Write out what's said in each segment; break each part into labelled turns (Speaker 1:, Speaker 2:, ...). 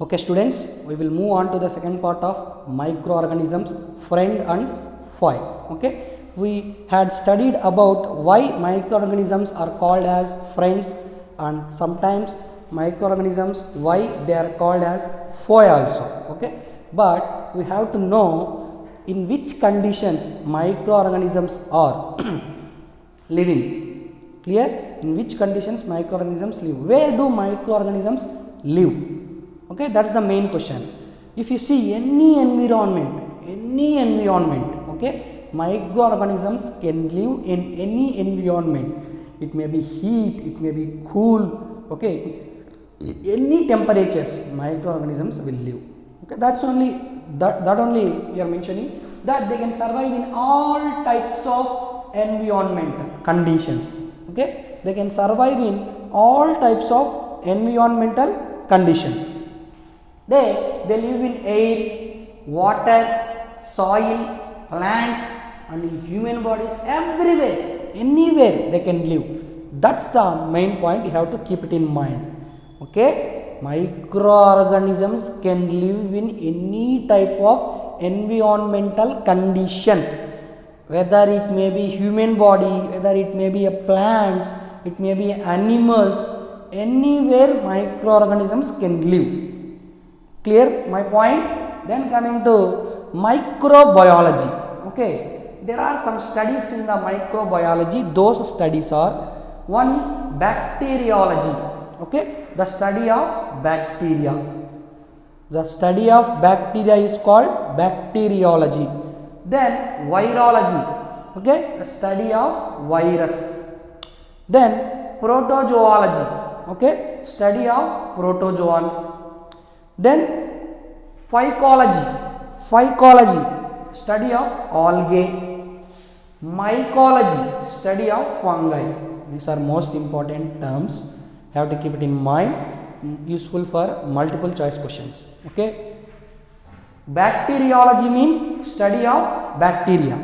Speaker 1: Okay students, we will move on to the second part of microorganisms, friend and foe. Okay, we had studied about why microorganisms are called as friends and sometimes microorganisms why they are called as foe also. Okay, but we have to know in which conditions microorganisms are living. Clear? In which conditions microorganisms live? Where do microorganisms live? Okay, that's the main question. If you see any environment, okay, microorganisms can live in any environment. It may be heat, it may be cool, okay, any temperatures microorganisms will live. Okay, that's only that only we are mentioning that they can survive in all types of environmental conditions. Okay, they can survive in all types of environmental conditions. They live in air, water, soil, plants and in human bodies, everywhere, anywhere they can live. That's the main point, you have to keep it in mind. Okay, microorganisms can live in any type of environmental conditions, whether it may be human body, whether it may be a plants, it may be animals, anywhere microorganisms can live. Clear my point? Then coming to microbiology. Okay, there are some studies in the microbiology. Those studies are, one is bacteriology. Okay, the study of bacteria. The study of bacteria is called bacteriology. Then virology. Okay, the study of virus. Then protozoology. Okay, study of protozoans. Then phycology, study of algae. Mycology, study of fungi. These are most important terms, have to keep it in mind, useful for multiple choice questions. Okay, bacteriology means study of bacteria,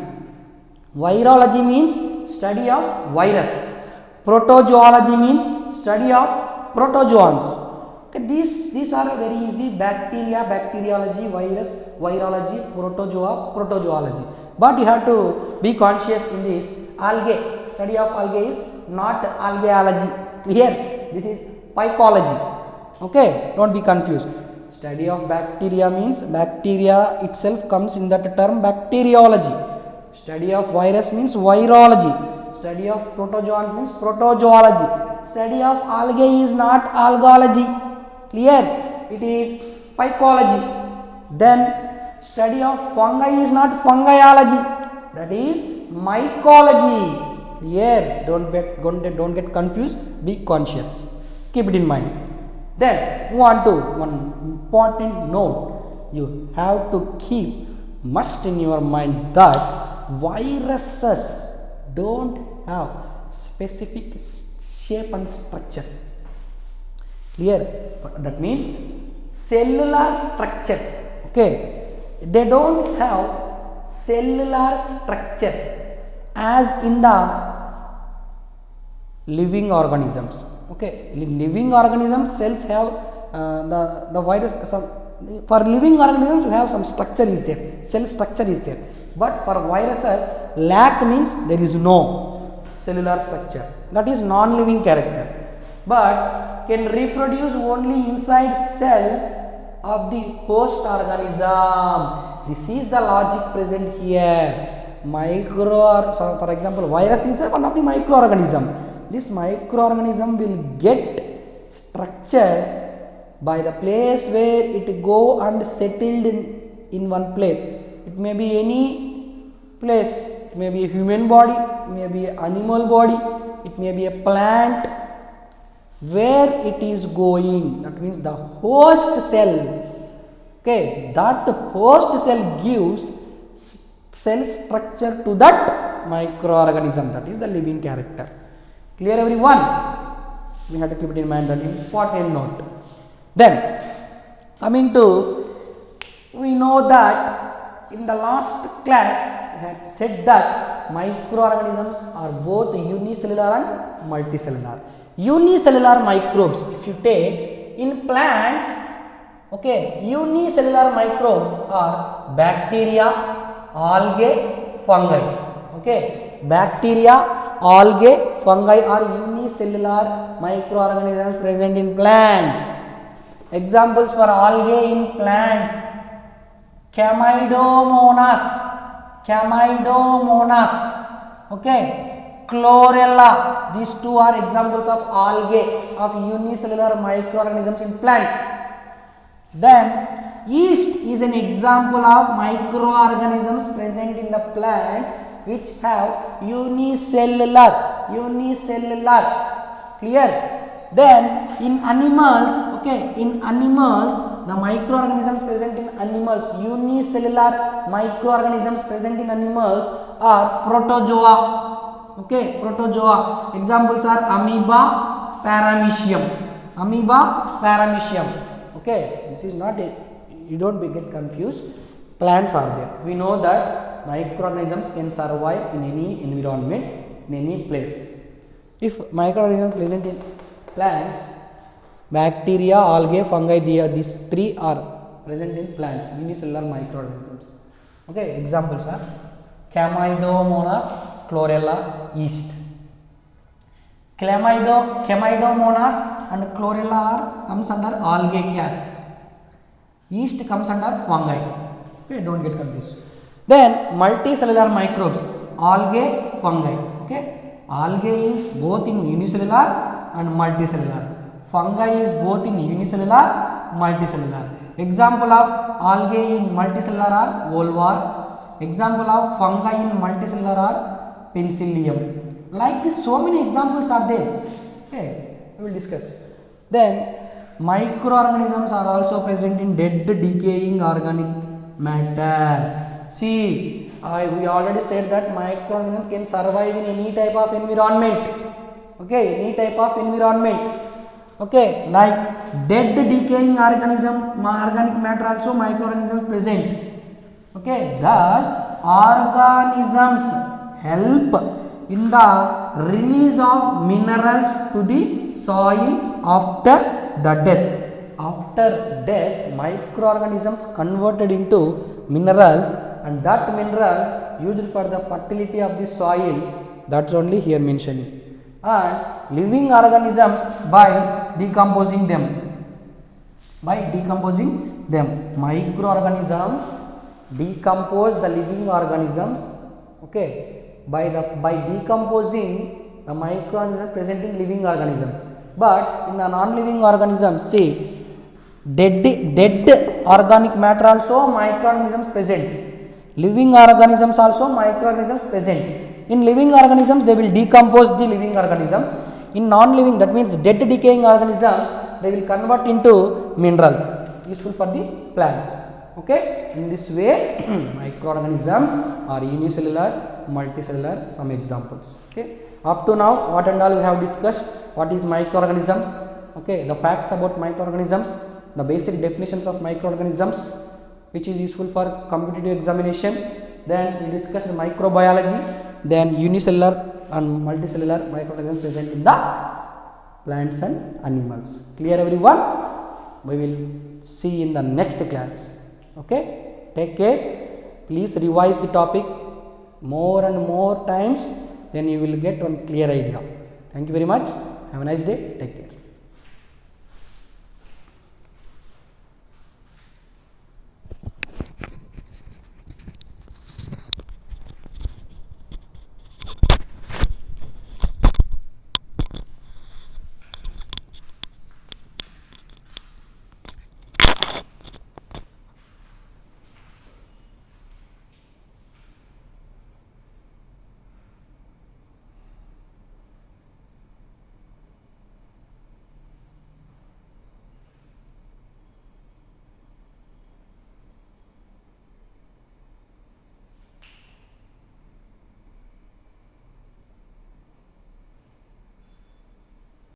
Speaker 1: virology means study of virus, protozoology means study of protozoans. Okay, these are very easy: bacteria, bacteriology; virus, virology; protozoa, protozoology. But you have to be conscious in this. Algae, study of algae is not algaeology. Clear? This is phycology. Okay, don't be confused. Study of bacteria means bacteria itself comes in that term bacteriology. Study of virus means virology. Study of protozoan means protozoology. Study of algae is not algology. Clear? It is phycology. Then study of fungi is not fungiology. That is mycology. Clear? Don't get confused. Be conscious. Keep it in mind. Then move on to one important note. You have to keep must in your mind that viruses don't have specific shape and structure. Clear? That means cellular structure. Okay, they don't have cellular structure as in the living organisms. Okay, living organisms cells have the virus. For living organisms you have some structure is there, cell structure is there, but for viruses lack means there is no cellular structure, that is non-living character, but can reproduce only inside cells of the host organism. This is the logic present here. For example, virus is one of the microorganism. This microorganism will get structure by the place where it go and settled in one place. It may be any place. It may be a human body, it may be an animal body, it may be a plant. Where it is going, that means the host cell. Okay, that host cell gives cell structure to that microorganism, that is the living character. Clear everyone? We have to keep it in mind, that important note. Then coming to, we know that in the last class we had said that microorganisms are both unicellular and multicellular. Unicellular microbes, if you take in plants, Okay, unicellular microbes are bacteria, algae, fungi. Okay, bacteria, algae, fungi are unicellular microorganisms present in plants. Examples for algae in plants: Chlamydomonas, okay, Chlorella. These two are examples of algae, of unicellular microorganisms in plants. Then yeast is an example of microorganisms present in the plants which have unicellular, clear. Then in animals, okay, in animals, the microorganisms present in animals, unicellular microorganisms present in animals are protozoa. Okay, protozoa. Examples are amoeba, paramecium. Okay, this is not a, you don't get confused. Plants are there. We know that microorganisms can survive in any environment, in any place. If microorganisms present in plants, bacteria, algae, fungi, these three are present in plants, unicellular microorganisms. Okay, examples are Chlamydomonas, Chlorella, yeast. Chlamydomonas and Chlorella comes under algae class. Yeast comes under fungi. Okay, don't get confused. Then multicellular microbes, algae, fungi. Okay, algae is both in unicellular and multicellular. Fungi is both in unicellular, multicellular. Example of algae in multicellular are Volvar. Example of fungi in multicellular are Penicillium. Like this, so many examples are there. Okay, we will discuss. Then microorganisms are also present in dead decaying organic matter. See, we already said that microorganisms can survive in any type of environment. Okay, any type of environment. Okay, like dead decaying organic matter also microorganisms present. Okay, thus organisms help in the release of minerals to the soil after the death. After death, microorganisms converted into minerals, and that minerals used for the fertility of the soil. That's only here mentioning. And living organisms by decomposing them. Microorganisms decompose the living organisms. Okay. By decomposing the microorganisms present in living organisms, but in the non-living organisms, see, dead organic matter also microorganisms present, living organisms also microorganisms present. In living organisms they will decompose the living organisms, in non-living, that means dead decaying organisms, they will convert into minerals useful for the plants. Okay, in this way microorganisms are unicellular, multicellular, some examples. Okay, up to now what and all we have discussed: what is microorganisms, okay, the facts about microorganisms, the basic definitions of microorganisms which is useful for competitive examination. Then we discussed microbiology, then unicellular and multicellular microorganisms present in the plants and animals. Clear everyone? We will see in the next class. Okay, take care. Please revise the topic more and more times, then you will get one clear idea. Thank you very much. Have a nice day. Take care.